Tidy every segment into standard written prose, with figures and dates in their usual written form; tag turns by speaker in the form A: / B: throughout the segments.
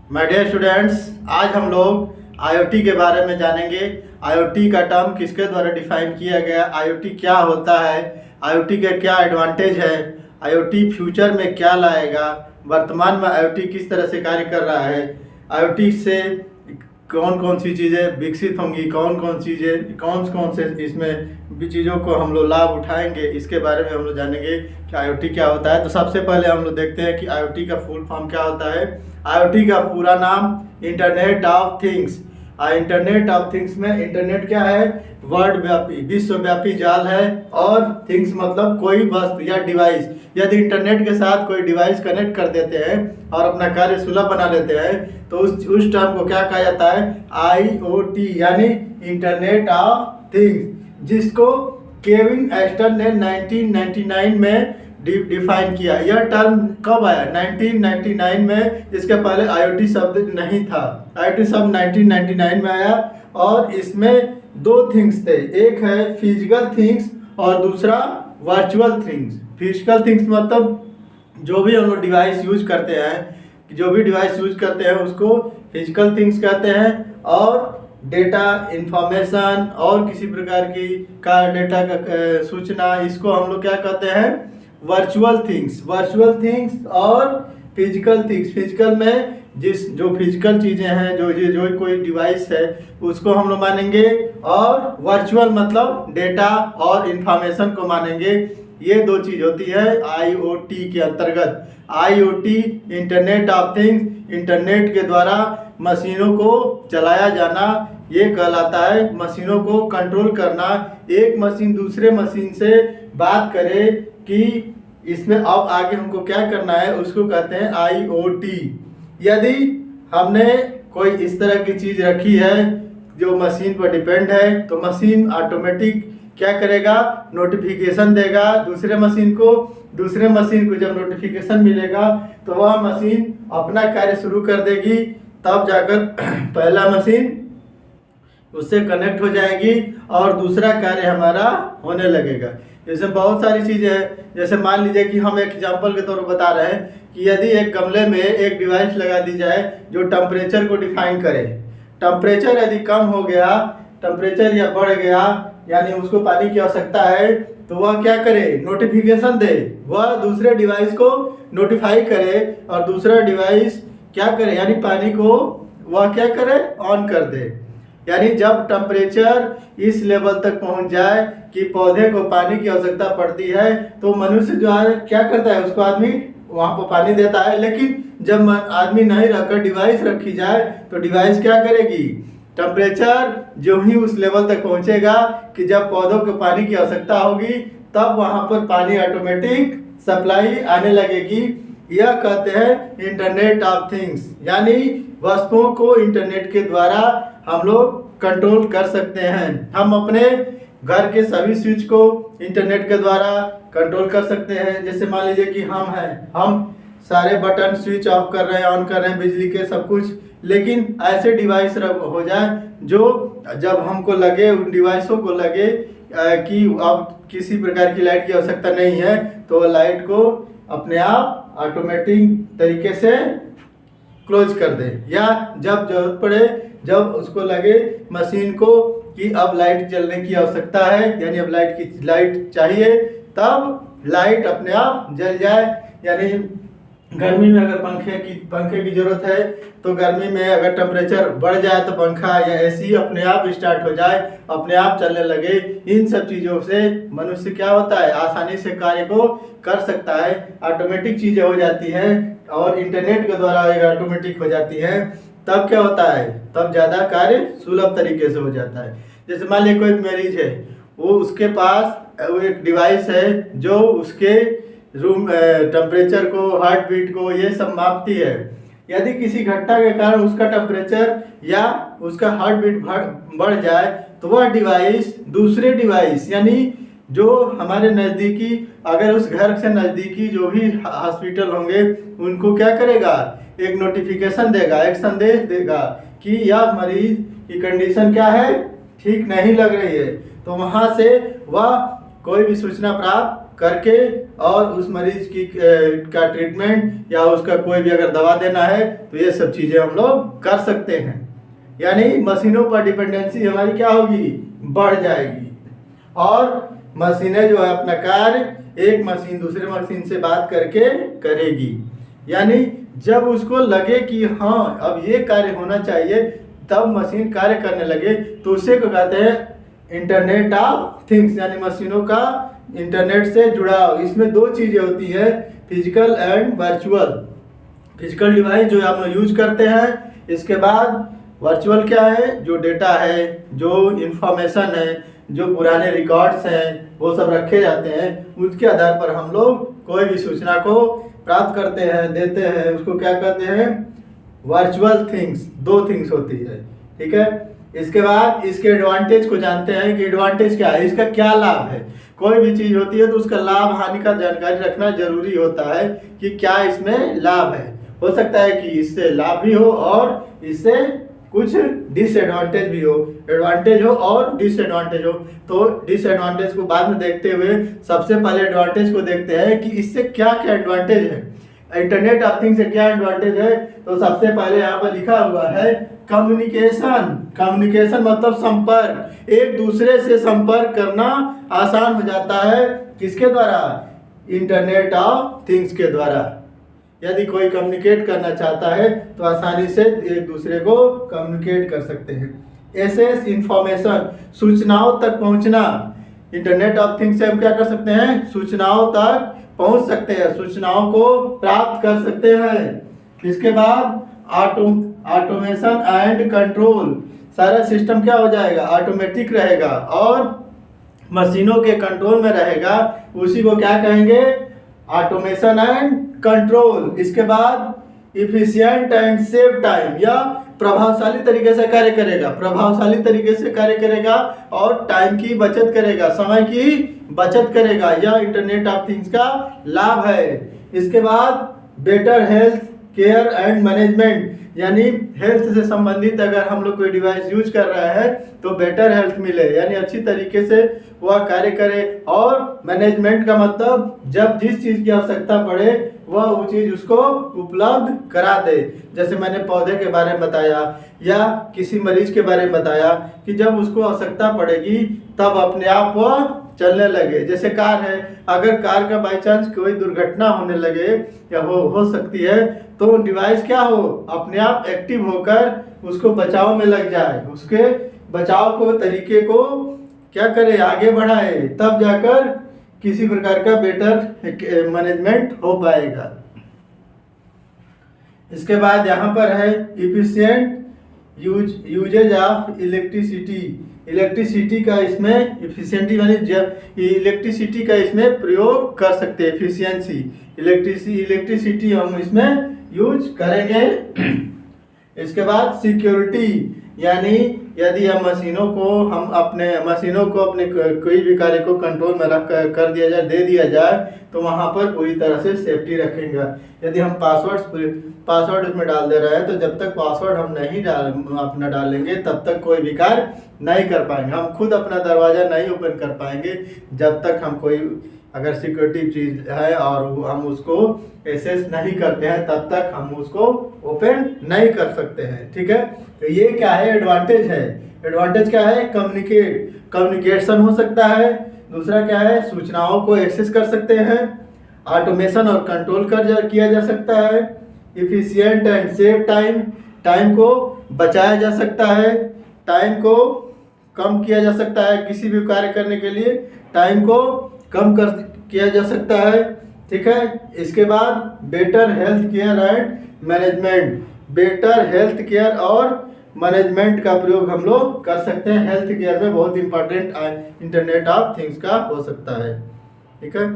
A: My dear students, आज हम लोग आईओटी के बारे में जानेंगे। आईओटी का टर्म किसके द्वारा डिफाइन किया गया, आईओटी क्या होता है, आईओटी के क्या एडवांटेज है, आईओटी फ्यूचर में क्या लाएगा, वर्तमान में आईओटी किस तरह से कार्य कर रहा है, आईओटी से कौन कौन सी चीज़ें विकसित होंगी, कौन कौन से इसमें भी चीज़ों को हम लोग लाभ उठाएंगे, इसके बारे में हम लोग जानेंगे कि आईओटी क्या होता है। तो सबसे पहले हम लोग देखते हैं कि आईओटी का फुल फॉर्म क्या होता है। आईओटी का पूरा नाम internet of things. Internet of things में इंटरनेट क्या है, वर्ल्ड व्यापी विश्वव्यापी जाल है, और थिंग्स मतलब कोई वस्तु या डिवाइस। यदि इंटरनेट के साथ कोई डिवाइस कनेक्ट कर देते हैं और अपना कार्य सुलभ बना लेते हैं तो उस टर्म को क्या कहा जाता है, आईओटी यानी इंटरनेट ऑफ थिंग्स, जिसको केविन एस्टन ने 1999 में डिफाइन किया। यह टर्म कब आया, 1999 में। इसके पहले आईओटी शब्द नहीं था। आईओटी शब्द 1999 में आया और इसमें दो थिंग्स थे, एक है फिजिकल थिंग्स और दूसरा वर्चुअल थिंग्स। फिजिकल थिंग्स मतलब जो भी हम लोग डिवाइस यूज करते हैं, उसको फिजिकल थिंग्स कहते हैं, और डेटा इंफॉर्मेशन और किसी प्रकार की डेटा का सूचना, इसको हम लोग क्या कहते हैं, वर्चुअल थिंग्स और फिजिकल थिंग्स। फिजिकल में जो फिजिकल चीज़ें हैं, जो कोई डिवाइस है, उसको हम लोग मानेंगे, और वर्चुअल मतलब डेटा और इंफॉर्मेशन को मानेंगे। ये दो चीज़ होती है आईओटी के अंतर्गत। IoT internet of things, internet के द्वारा मशीनों को चलाया जाना, ये कहलाता है। मशीनों को कंट्रोल करना, एक मशीन दूसरे मशीन से बात करे कि इसमें अब आगे हमको क्या करना है, उसको कहते हैं आईओटी। यदि हमने कोई इस तरह की चीज़ रखी है जो मशीन पर डिपेंड है, तो मशीन ऑटोमेटिक क्या करेगा, नोटिफिकेशन देगा दूसरे मशीन को जब नोटिफिकेशन मिलेगा तो वह मशीन अपना कार्य शुरू कर देगी, तब जाकर पहला मशीन उससे कनेक्ट हो जाएगी और दूसरा कार्य हमारा होने लगेगा। जैसे बहुत सारी चीज़ें हैं, जैसे मान लीजिए कि हम एक एग्जांपल के तौर पर बता रहे हैं कि यदि एक गमले में एक डिवाइस लगा दी जाए जो टेम्परेचर को डिफाइन करे। टेम्परेचर यदि कम हो गया, टेम्परेचर या बढ़ गया, यानी उसको पानी की आवश्यकता है, तो वह क्या करे, नोटिफिकेशन दे, वह दूसरे डिवाइस को नोटिफाई करे, और दूसरा डिवाइस क्या करे, यानी पानी को वह क्या करे, ऑन कर दे। यानी जब टेम्परेचर इस लेवल तक पहुंच जाए कि पौधे को पानी की आवश्यकता पड़ती है, तो मनुष्य जो है क्या करता है, उसको आदमी वहाँ पर पानी देता है। लेकिन जब आदमी नहीं रखकर डिवाइस रखी जाए तो डिवाइस क्या करेगी, टेम्परेचर जो ही उस लेवल तक पहुंचेगा कि जब पौधों को पानी की आवश्यकता होगी, तब वहाँ पर पानी ऑटोमेटिक सप्लाई आने लगेगी। यह कहते हैं इंटरनेट ऑफ थिंग्स, यानी वस्तुओं को इंटरनेट के द्वारा हम लोग कंट्रोल कर सकते हैं। हम अपने घर के सभी स्विच को इंटरनेट के द्वारा कंट्रोल कर सकते हैं। जैसे मान लीजिए कि हम सारे बटन स्विच ऑफ कर रहे हैं, ऑन कर रहे हैं, बिजली के सब कुछ, लेकिन ऐसे डिवाइस हो जाए जो जब हमको लगे, उन डिवाइसों को लगे कि अब किसी प्रकार की लाइट की आवश्यकता नहीं है, तो लाइट को अपने आप ऑटोमेटिक तरीके से क्लोज कर दे, या जब जरूरत पड़े, जब उसको लगे मशीन को कि अब लाइट जलने की आवश्यकता है, यानी अब लाइट चाहिए, तब लाइट अपने आप जल जाए। यानी गर्मी में अगर पंखे की जरूरत है, तो गर्मी में अगर टेम्परेचर बढ़ जाए तो पंखा या एसी अपने आप स्टार्ट हो जाए, अपने आप चलने लगे। इन सब चीज़ों से मनुष्य क्या होता है, आसानी से कार्य को कर सकता है, ऑटोमेटिक चीज़ें हो जाती हैं, और इंटरनेट के द्वारा अगर ऑटोमेटिक हो जाती है, तब क्या होता है, तब ज़्यादा कार्य सुलभ तरीके से हो जाता है। जैसे मान लीजिए कोई मरीज है, वो उसके पास वो एक डिवाइस है जो उसके रूम टेम्परेचर को, हार्ट बीट को, ये सब मापती है। यदि किसी घटना के कारण उसका टेम्परेचर या उसका हार्ट बीट बढ़ जाए, तो वह डिवाइस दूसरे डिवाइस, यानी जो हमारे नज़दीकी, अगर उस घर से नज़दीकी जो भी हॉस्पिटल होंगे, उनको क्या करेगा, एक नोटिफिकेशन देगा, एक संदेश देगा कि यह मरीज की कंडीशन क्या है, ठीक नहीं लग रही है, तो वहाँ से वह कोई भी सूचना प्राप्त करके और उस मरीज की का ट्रीटमेंट या उसका कोई भी अगर दवा देना है तो ये सब चीज़ें हम लोग कर सकते हैं। यानी मशीनों पर डिपेंडेंसी हमारी क्या होगी, बढ़ जाएगी। और मशीनें जो है अपना कार्य एक मशीन दूसरे मशीन से बात करके करेगी। यानी जब उसको लगे कि हाँ अब ये कार्य होना चाहिए तब मशीन कार्य करने लगे तो उसे को कहते हैं इंटरनेट ऑफ थिंग्स, यानी मशीनों का इंटरनेट से जुड़ाव। इसमें दो चीज़ें होती है, physical and virtual. Physical device जो हम लोग यूज करते हैं, इसके बाद वर्चुअल क्या है, जो डेटा है, जो इंफॉर्मेशन है, जो पुराने रिकॉर्ड्स हैं वो सब रखे जाते हैं, उसके आधार पर हम लोग कोई भी सूचना को प्राप्त करते हैं, देते हैं, उसको क्या कहते हैं, वर्चुअल थिंग्स। दो थिंग्स होती है, ठीक है। इसके बाद इसके एडवांटेज को जानते हैं कि एडवांटेज क्या है, इसका क्या लाभ है। कोई भी चीज़ होती है तो उसका लाभ हानि का जानकारी रखना जरूरी होता है कि क्या इसमें लाभ है। हो सकता है कि इससे लाभ भी हो और इससे कुछ डिसएडवांटेज भी हो, एडवांटेज हो और डिसएडवांटेज हो। तो डिसएडवांटेज को बाद में देखते हुए सबसे पहले एडवांटेज को देखते हैं कि इससे क्या क्या एडवांटेज है। इंटरनेट ऑफ थिंग्स से क्या एडवांटेज है, तो सबसे पहले यहाँ पर लिखा हुआ है कम्युनिकेशन। कम्युनिकेशन मतलब संपर्क, एक दूसरे से संपर्क करना आसान हो जाता है। किसके द्वारा, इंटरनेट ऑफ थिंग्स के द्वारा। यदि कोई कम्युनिकेट करना चाहता है तो आसानी से एक दूसरे को कम्युनिकेट कर सकते हैं। एसेस इंफॉर्मेशन, सूचनाओं तक पहुंचना। इंटरनेट ऑफ थिंग्स से हम क्या कर सकते हैं, सूचनाओं तक पहुंच सकते हैं, सूचनाओं को प्राप्त कर सकते हैं। इसके बाद ऑटोमेशन एंड कंट्रोल, सारा सिस्टम क्या हो जाएगा, ऑटोमेटिक रहेगा और मशीनों के कंट्रोल में रहेगा, उसी को क्या कहेंगे, ऑटोमेशन एंड कंट्रोल। इसके बाद इफिशिएंट एंड सेव टाइम, या प्रभावशाली तरीके से कार्य करेगा, प्रभावशाली तरीके से कार्य करेगा और टाइम की बचत करेगा, समय की बचत करेगा। यह इंटरनेट ऑफ थिंग्स का लाभ है। इसके बाद better health care and management, यानी हेल्थ से संबंधित अगर हम लोग कोई डिवाइस यूज कर रहे हैं तो बेटर हेल्थ मिले, यानी अच्छी तरीके से वह कार्य करे। और मैनेजमेंट का मतलब जब जिस चीज़ की आवश्यकता पड़े वह वो चीज़ उसको उपलब्ध करा दे। जैसे मैंने पौधे के बारे में बताया या किसी मरीज के बारे में बताया कि जब उसको आवश्यकता पड़ेगी तब अपने आप वह चलने लगे। जैसे कार है, अगर कार का बाई चांस कोई दुर्घटना होने लगे या हो सकती है तो डिवाइस क्या हो, अपने आप एक्टिव होकर उसको बचाव में लग जाए, उसके बचाव को तरीके को क्या करे, आगे बढ़ाए, तब जाकर किसी प्रकार का बेटर मैनेजमेंट हो पाएगा। इसके बाद यहाँ पर है efficient usages of electricity. Electricity का इसमें इफिशिएंटी यानी इलेक्ट्रिसिटी का इसमें प्रयोग कर सकते हैं, इफिशियंसी, इलेक्ट्रिसिटी हम इसमें यूज करेंगे। इसके बाद सिक्योरिटी, यानी यदि हम मशीनों को अपने कोई भी कार्य को कंट्रोल में रख कर दिया जाए, दे दिया जाए तो वहाँ पर पूरी तरह से सेफ्टी रखेंगे। यदि हम पासवर्ड उसमें डाल दे रहे हैं तो जब तक पासवर्ड हम नहीं अपना डालेंगे तब तक कोई भी कार्य नहीं कर पाएंगे। हम खुद अपना दरवाज़ा नहीं ओपन कर पाएंगे जब तक हम कोई अगर सिक्योरिटी चीज़ है और हम उसको एक्सेस नहीं करते हैं तब तक हम उसको ओपन नहीं कर सकते हैं, ठीक है। तो ये क्या है, एडवांटेज है। एडवांटेज क्या है, कम्युनिकेशन हो सकता है। दूसरा क्या है, सूचनाओं को एक्सेस कर सकते हैं, ऑटोमेशन और कंट्रोल किया जा सकता है, efficient and save time, time को बचाया जा सकता है, टाइम को कम किया जा सकता है, किसी भी कार्य करने के लिए टाइम को कम किया जा सकता है, ठीक है। इसके बाद better health care and management, better health care और मैनेजमेंट का प्रयोग हम लोग कर सकते हैं। हेल्थ केयर में बहुत इंपॉर्टेंट इंटरनेट ऑफ थिंग्स का हो सकता है, ठीक है।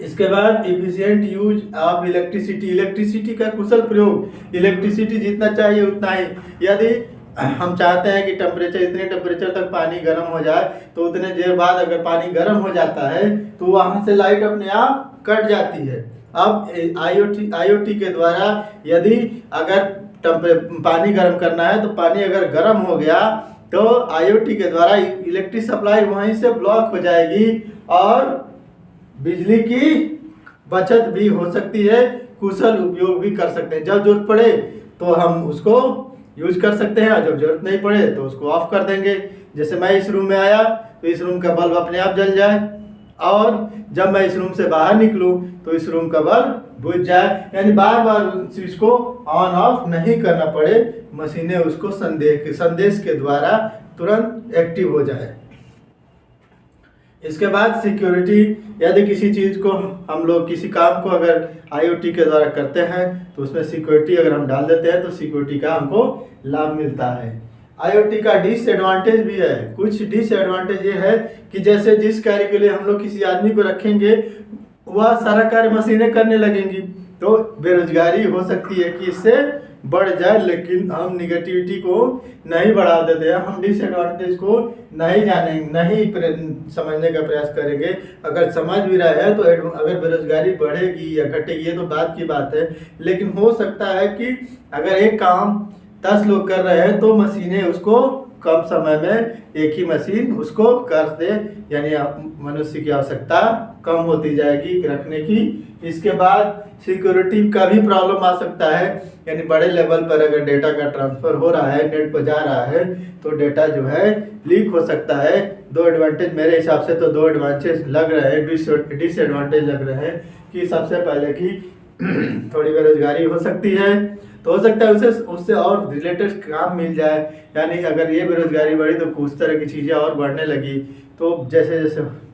A: इसके बाद efficient use of electricity, electricity का कुशल प्रयोग, इलेक्ट्रिसिटी जितना चाहिए उतना ही। यदि हम चाहते हैं कि इतने टेम्परेचर तक पानी गर्म हो जाए तो उतने देर बाद अगर पानी गर्म हो जाता है तो वहाँ से लाइट अपने आप कट जाती है। अब आईओटी के द्वारा यदि अगर पानी गर्म करना है तो पानी अगर गर्म हो गया तो आईओटी के द्वारा इलेक्ट्रिक सप्लाई वहीं से ब्लॉक हो जाएगी और बिजली की बचत भी हो सकती है, कुशल उपयोग भी कर सकते हैं। जब जरूरत पड़े तो हम उसको यूज कर सकते हैं और जब जरूरत नहीं पड़े तो उसको ऑफ कर देंगे। जैसे मैं इस रूम में आया तो इस रूम का बल्ब अपने आप जल जाए, और जब मैं इस रूम से बाहर निकलूं तो इस रूम का बल्ब बुझ जाए। यानी बार बार उस चीज को ऑन ऑफ नहीं करना पड़े, मशीनें उसको संदेश के द्वारा तुरंत एक्टिव हो जाए। इसके बाद सिक्योरिटी, यदि किसी चीज़ को हम लोग किसी काम को अगर आईओटी के द्वारा करते हैं तो उसमें सिक्योरिटी अगर हम डाल देते हैं तो सिक्योरिटी का हमको लाभ मिलता है। आईओटी का डिसएडवांटेज भी है। कुछ डिसएडवांटेज ये है कि जैसे जिस कार्य के लिए हम लोग किसी आदमी को रखेंगे वह सारा कार्य मशीनें करने लगेंगी, तो बेरोजगारी हो सकती है कि इससे बढ़ जाए। लेकिन हम निगेटिविटी को नहीं बढ़ा देते हैं, हम डिसएडवांटेज को नहीं जानेंगे, नहीं समझने का प्रयास करेंगे। अगर समझ भी रहे हैं तो अगर बेरोजगारी बढ़ेगी या घटेगी ये तो बात की बात है, लेकिन हो सकता है कि अगर एक काम 10 लोग कर रहे हैं तो मशीनें उसको कम समय में एक ही मशीन उसको कर दे, यानी मनुष्य की आवश्यकता कम होती जाएगी रखने की। इसके बाद सिक्योरिटी का भी प्रॉब्लम आ सकता है, यानी बड़े लेवल पर अगर डेटा का ट्रांसफर हो रहा है, नेट पर जा रहा है तो डेटा जो है लीक हो सकता है। दो एडवांटेज मेरे हिसाब से तो दो एडवांटेज लग रहे हैं, डिसएडवांटेज लग रहे हैं कि सबसे पहले की थोड़ी बेरोजगारी हो सकती है, तो हो सकता है उससे और रिलेटेड काम मिल जाए। यानी अगर ये बेरोजगारी बढ़ी तो कुछ तरह की चीज़ें और बढ़ने लगी, तो जैसे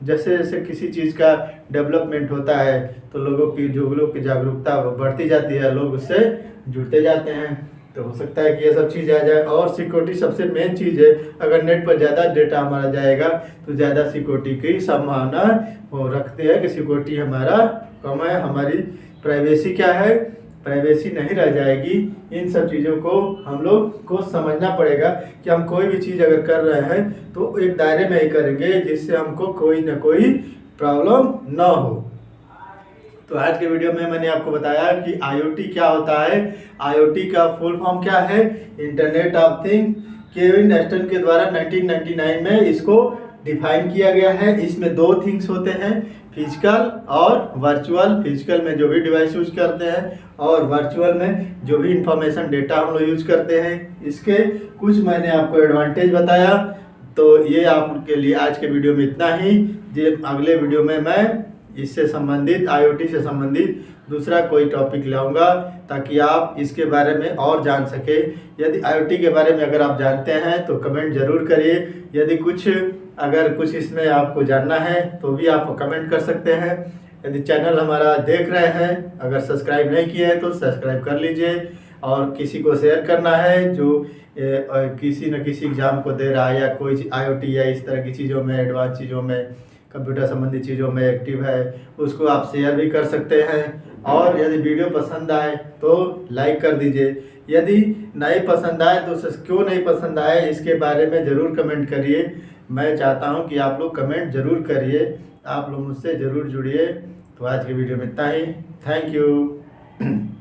A: जैसे किसी चीज़ का डेवलपमेंट होता है तो लोगों की जागरूकता बढ़ती जाती है, लोग उससे जुड़ते जाते हैं, तो हो सकता है कि ये सब चीज़ आ जाए। और सिक्योरिटी सबसे मेन चीज़ है, अगर नेट पर ज़्यादा डेटा हमारा जाएगा तो ज़्यादा सिक्योरिटी की संभावना वो रखते हैं कि सिक्योरिटी हमारा कम है, हमारी प्राइवेसी क्या है, प्राइवेसी नहीं रह जाएगी। इन सब चीज़ों को हम लोग को समझना पड़ेगा कि हम कोई भी चीज़ अगर कर रहे हैं तो एक दायरे में ही करेंगे जिससे हमको कोई ना कोई प्रॉब्लम ना हो। तो आज के वीडियो में मैंने आपको बताया कि आईओटी क्या होता है। आईओटी का फुल फॉर्म क्या है, internet of thing. Kevin Aston के द्वारा 1999 में इसको डिफाइन किया गया है। इसमें दो थिंग्स होते हैं, फिजिकल और वर्चुअल। फिजिकल में जो भी डिवाइस यूज करते हैं और वर्चुअल में जो भी इंफॉर्मेशन डेटा हम लोग यूज करते हैं। इसके कुछ मैंने आपको एडवांटेज बताया, तो ये आपके लिए आज के वीडियो में इतना ही। अगले वीडियो में मैं इससे संबंधित आईओटी से संबंधित दूसरा कोई टॉपिक लाऊंगा ताकि आप इसके बारे में और जान सके। यदि आईओटी के बारे में अगर आप जानते हैं तो कमेंट जरूर करिए। यदि अगर कुछ इसमें आपको जानना है तो भी आप कमेंट कर सकते हैं। यदि चैनल हमारा देख रहे हैं, अगर सब्सक्राइब नहीं किए हैं तो सब्सक्राइब कर लीजिए, और किसी को शेयर करना है जो किसी न किसी एग्ज़ाम को दे रहा है या कोई आईओटी या इस तरह की चीज़ों में, एडवांस चीज़ों में, कंप्यूटर संबंधी चीज़ों में एक्टिव है, उसको आप शेयर भी कर सकते हैं। और यदि वीडियो पसंद आए तो लाइक कर दीजिए। यदि नहीं पसंद आए तो क्यों नहीं पसंद आए इसके बारे में ज़रूर कमेंट करिए। मैं चाहता हूं कि आप लोग कमेंट ज़रूर करिए, आप लोग मुझसे ज़रूर जुड़िए। तो आज की वीडियो में इतना ही। Thank you.